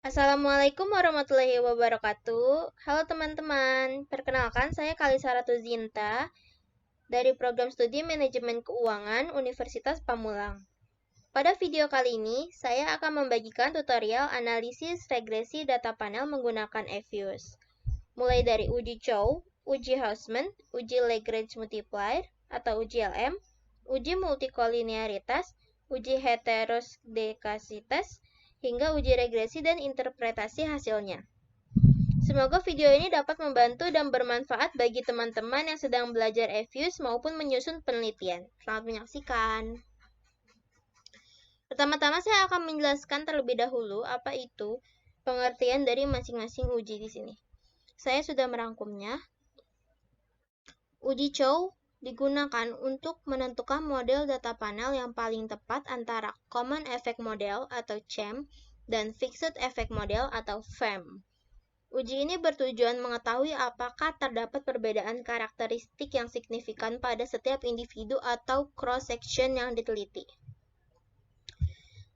Assalamualaikum warahmatullahi wabarakatuh. Halo teman-teman, perkenalkan saya Kalisa Ratu Zinta dari Program Studi Manajemen Keuangan Universitas Pamulang. Pada video kali ini, saya akan membagikan tutorial analisis regresi data panel menggunakan EFUS. Mulai dari uji Chow, uji Hausman, uji Lagrange multiplier atau uji LM, uji multikolinearitas, uji heteroskedasitas, hingga uji regresi dan interpretasi hasilnya. Semoga video ini dapat membantu dan bermanfaat bagi teman-teman yang sedang belajar EFUS maupun menyusun penelitian. Selamat menyaksikan. Pertama-tama saya akan menjelaskan terlebih dahulu apa itu pengertian dari masing-masing uji di sini. Saya sudah merangkumnya. Uji Chow digunakan untuk menentukan model data panel yang paling tepat antara Common Effect Model atau CEM dan Fixed Effect Model atau FEM. Uji ini bertujuan mengetahui apakah terdapat perbedaan karakteristik yang signifikan pada setiap individu atau cross-section yang diteliti.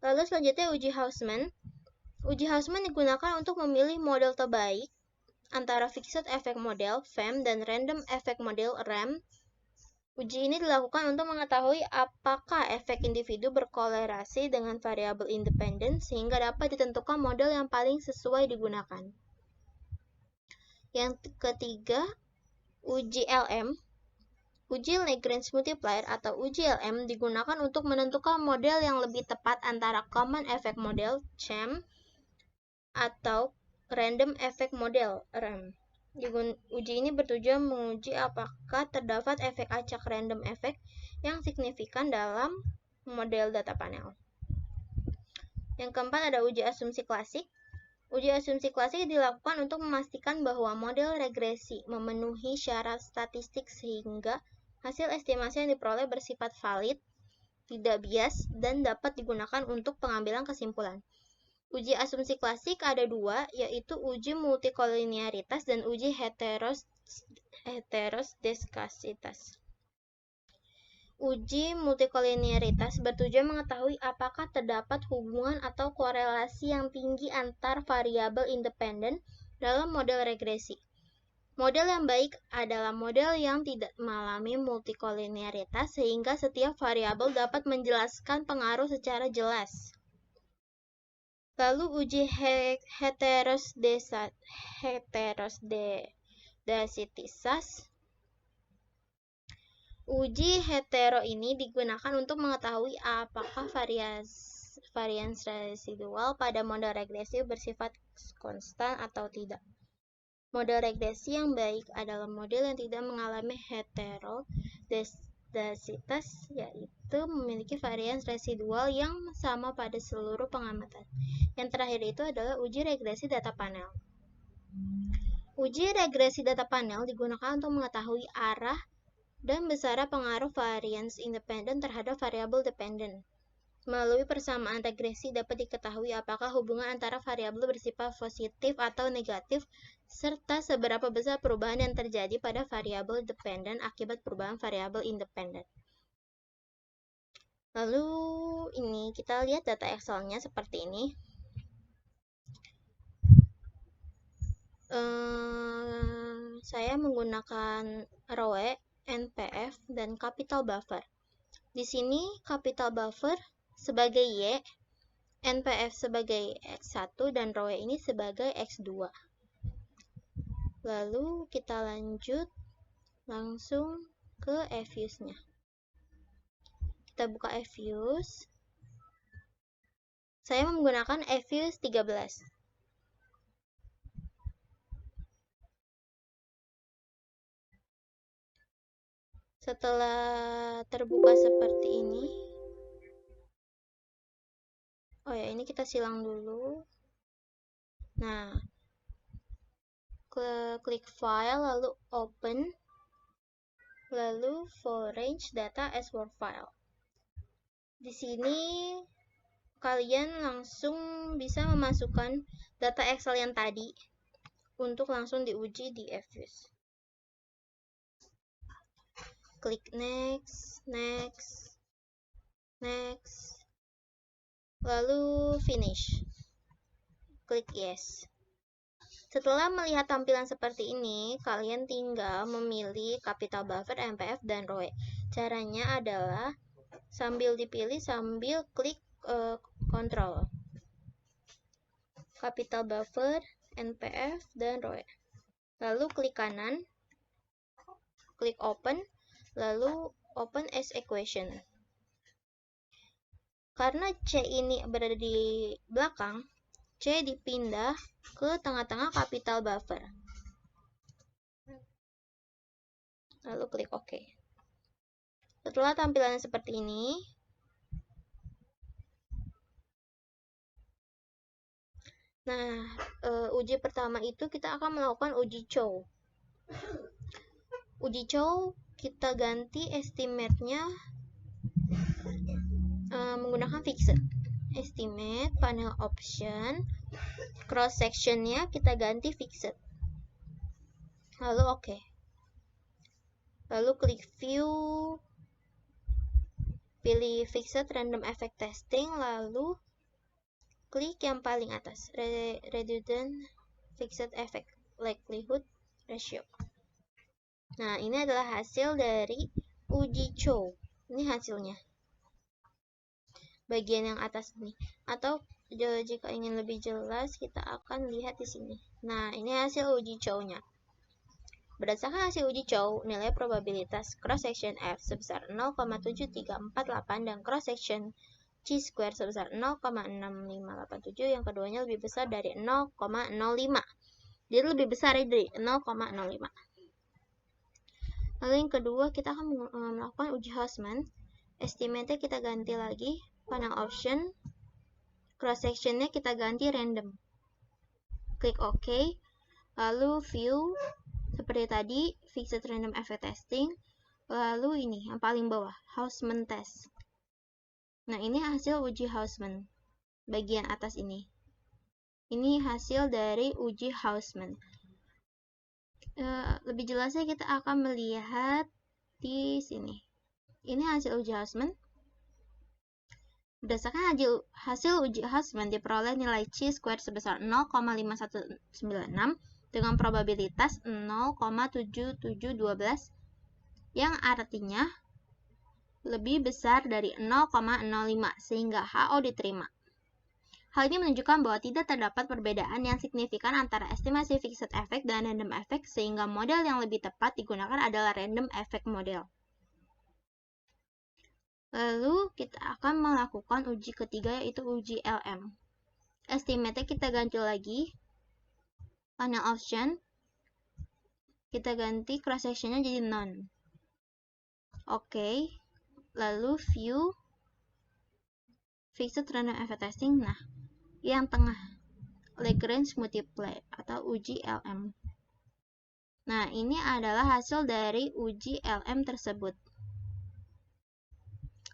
Lalu selanjutnya uji Hausman. Uji Hausman digunakan untuk memilih model terbaik antara Fixed Effect Model (FEM) dan Random Effect Model (RAM). Uji ini dilakukan untuk mengetahui apakah efek individu berkolerasi dengan variabel independen sehingga dapat ditentukan model yang paling sesuai digunakan. Yang ketiga, uji LM. Uji Lagrange multiplier atau uji LM digunakan untuk menentukan model yang lebih tepat antara Common Effect Model (CEM) atau Random Effect Model (RAM). Uji ini bertujuan menguji apakah terdapat efek acak random effect yang signifikan dalam model data panel. Yang keempat ada uji asumsi klasik. Uji asumsi klasik dilakukan untuk memastikan bahwa model regresi memenuhi syarat statistik sehingga hasil estimasi yang diperoleh bersifat valid, tidak bias, dan dapat digunakan untuk pengambilan kesimpulan. Uji asumsi klasik ada dua, yaitu uji multikolinearitas dan uji heteroskedasitas. Uji multikolinearitas bertujuan mengetahui apakah terdapat hubungan atau korelasi yang tinggi antar variabel independen dalam model regresi. Model yang baik adalah model yang tidak mengalami multikolinearitas sehingga setiap variabel dapat menjelaskan pengaruh secara jelas. Lalu uji heteroskedasitas. Uji hetero ini digunakan untuk mengetahui apakah varians residual pada model regresi bersifat konstan atau tidak. Model regresi yang baik adalah model yang tidak mengalami heteroskedasitas, yaitu memiliki varians residual yang sama pada seluruh pengamatan. Yang terakhir itu adalah uji regresi data panel. Uji regresi data panel digunakan untuk mengetahui arah dan besaran pengaruh varians independen terhadap variabel dependen. Melalui persamaan regresi dapat diketahui apakah hubungan antara variabel bersifat positif atau negatif, serta seberapa besar perubahan yang terjadi pada variabel dependen akibat perubahan variabel independen. Lalu ini kita lihat data Excel-nya seperti ini. Saya menggunakan ROE, NPF, dan capital buffer. Di sini capital buffer sebagai Y, NPF sebagai X1, dan ROE ini sebagai X2. Lalu kita lanjut langsung ke EFUS-nya. Kita buka EFUS. Saya menggunakan EFUS 13. Setelah terbuka seperti ini, ini kita silang dulu. Nah, klik file, lalu open, lalu for range data as Word file. Di sini kalian langsung bisa memasukkan data Excel yang tadi untuk langsung diuji di EFUS. Klik next, next, next, lalu finish. klik yes. Setelah melihat tampilan seperti ini, kalian tinggal memilih capital buffer, MPF, dan ROE. Caranya adalah sambil dipilih sambil klik kontrol. Capital buffer, NPF, dan ROE. Lalu klik kanan, klik open, lalu open as equation. Karena C ini berada di belakang, C dipindah ke tengah-tengah capital buffer. Lalu klik OK. Setelah tampilannya seperti ini, nah, uji pertama itu kita akan melakukan uji Chow. Uji Chow kita ganti estimate-nya menggunakan fixed. Estimate, panel option, cross section-nya kita ganti fixed. Lalu OK. Lalu klik view, pilih fixed random effect testing, lalu klik yang paling atas, redundant fixed effect likelihood ratio. Nah, ini adalah hasil dari uji Chow. Ini hasilnya. Bagian yang atas ini. Atau jika ingin lebih jelas, kita akan lihat di sini. Nah, ini hasil uji Chow-nya. Berdasarkan hasil uji Chow, nilai probabilitas cross-section F sebesar 0,7348 dan cross-section C-square sebesar 0,6587, yang keduanya lebih besar dari 0,05. Jadi lebih besar dari 0,05. Lalu yang kedua, kita akan melakukan uji Hausman. Estimate-nya kita ganti lagi, panel option, cross-section-nya kita ganti random. Klik OK, lalu view, seperti tadi, fixed random effect testing, lalu ini, yang paling bawah, Hausman test. Nah, ini hasil uji Hausman, bagian atas ini. Ini hasil dari uji Hausman. Lebih jelasnya kita akan melihat di sini. Ini hasil uji Hausman. Berdasarkan hasil uji Hausman diperoleh nilai C-square sebesar 0,5196 dengan probabilitas 0,7712 yang artinya lebih besar dari 0,05 sehingga HO diterima. Hal ini menunjukkan bahwa tidak terdapat perbedaan yang signifikan antara estimasi fixed effect dan random effect sehingga model yang lebih tepat digunakan adalah random effect model. Lalu kita akan melakukan uji ketiga, yaitu uji LM. Estimate-nya kita ganti lagi, panel option, kita ganti cross-section-nya jadi none. Oke, lalu view, fixed random effect testing. Nah, yang tengah, Lagrange multiplier atau uji LM. Nah, ini adalah hasil dari uji LM tersebut.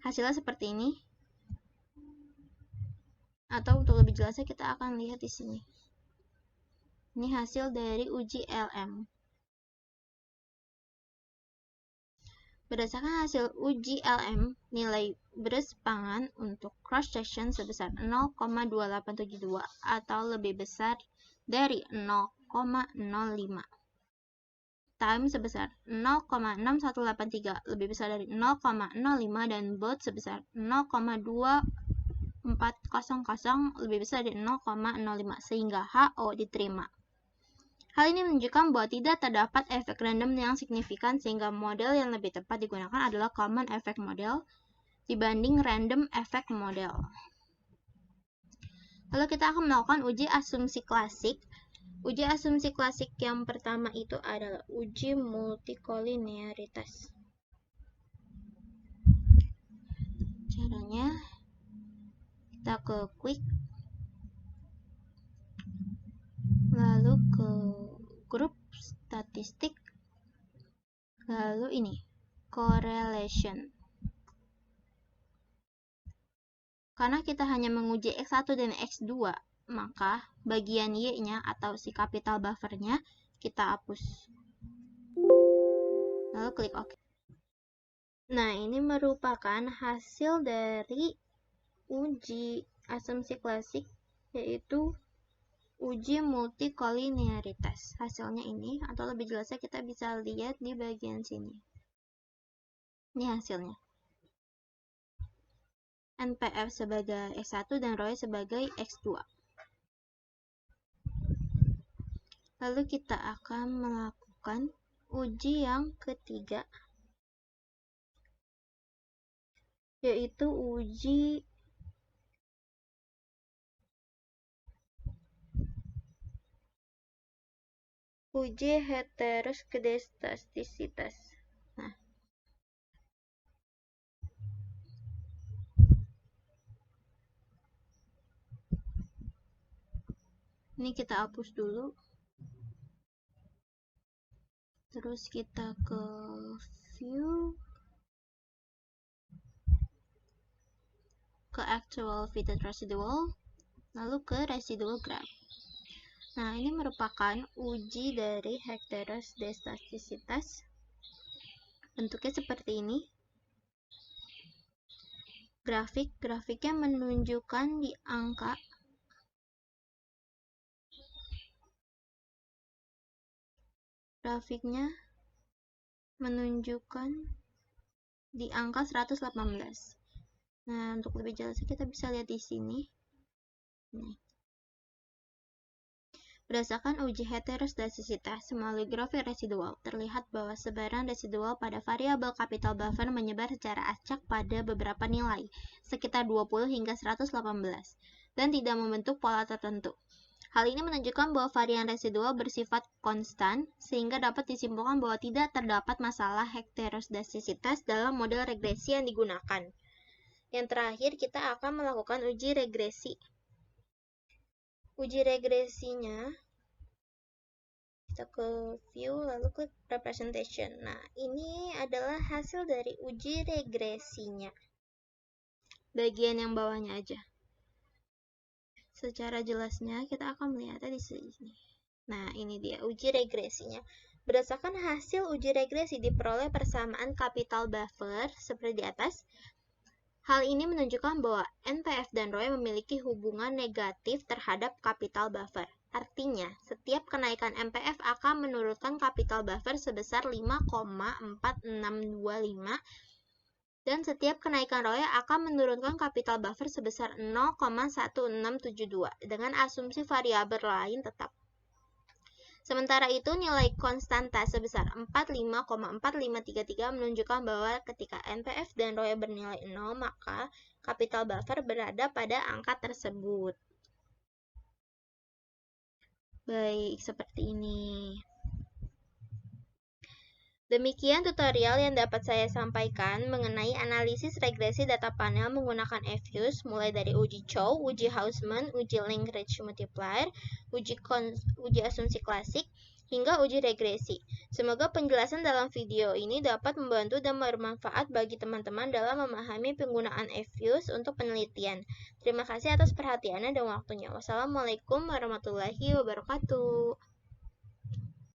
Hasilnya seperti ini. Atau untuk lebih jelasnya kita akan lihat di sini. Ini hasil dari uji LM. Berdasarkan hasil uji LM, nilai bersepangan untuk cross section sebesar 0,2872 atau lebih besar dari 0,05. Time sebesar 0,6183 lebih besar dari 0,05 dan both sebesar 0,2400 lebih besar dari 0,05 sehingga HO diterima. Hal ini menunjukkan bahwa tidak terdapat efek random yang signifikan sehingga model yang lebih tepat digunakan adalah common effect model dibanding random effect model. Lalu kita akan melakukan uji asumsi klasik. Uji asumsi klasik yang pertama itu adalah uji multikolinearitas. Caranya, kita ke quick, lalu ke grup statistik, lalu ini, correlation. Karena kita hanya menguji X1 dan X2, maka bagian Y-nya atau si capital buffer-nya kita hapus. Lalu klik OK. Nah, ini merupakan hasil dari uji asumsi klasik, yaitu uji multikolinearitas. Hasilnya ini, atau lebih jelasnya kita bisa lihat di bagian sini. Ini hasilnya. NPF sebagai X1 dan ROE sebagai X2. Lalu kita akan melakukan uji yang ketiga, yaitu uji heteroskedastisitas. Nah, ini kita hapus dulu. Terus kita ke view, ke actual fitted residual, lalu ke residual graph. Nah, ini merupakan uji dari heteroskedastisitas. Bentuknya seperti ini. Grafiknya menunjukkan di angka di angka 118. Nah, untuk lebih jelas kita bisa lihat di sini. Nih. Berdasarkan uji heteroskedastisitas melalui grafik residual, terlihat bahwa sebaran residual pada variabel capital buffer menyebar secara acak pada beberapa nilai, sekitar 20 hingga 118, dan tidak membentuk pola tertentu. Hal ini menunjukkan bahwa varian residual bersifat konstan, sehingga dapat disimpulkan bahwa tidak terdapat masalah heteroskedastisitas dalam model regresi yang digunakan. Yang terakhir, kita akan melakukan uji regresi. Uji regresinya, kita ke view, lalu klik representation. Nah, ini adalah hasil dari uji regresinya. Bagian yang bawahnya aja. Secara jelasnya kita akan melihatnya di sini. Nah, ini dia uji regresinya. Berdasarkan hasil uji regresi diperoleh persamaan capital buffer seperti di atas. Hal ini menunjukkan bahwa NPF dan ROE memiliki hubungan negatif terhadap capital buffer. Artinya, setiap kenaikan NPF akan menurunkan capital buffer sebesar 5,4625 dan setiap kenaikan ROE akan menurunkan capital buffer sebesar 0,1672 dengan asumsi variabel lain tetap. Sementara itu, nilai konstanta sebesar 45,4533 menunjukkan bahwa ketika NPF dan ROE bernilai 0, maka capital buffer berada pada angka tersebut. Baik, seperti ini. Demikian tutorial yang dapat saya sampaikan mengenai analisis regresi data panel menggunakan Fuse, mulai dari uji Chow, uji Hausman, uji Lagrange multiplier, uji asumsi klasik, hingga uji regresi. Semoga penjelasan dalam video ini dapat membantu dan bermanfaat bagi teman-teman dalam memahami penggunaan Fuse untuk penelitian. Terima kasih atas perhatiannya dan waktunya. Wassalamualaikum warahmatullahi wabarakatuh.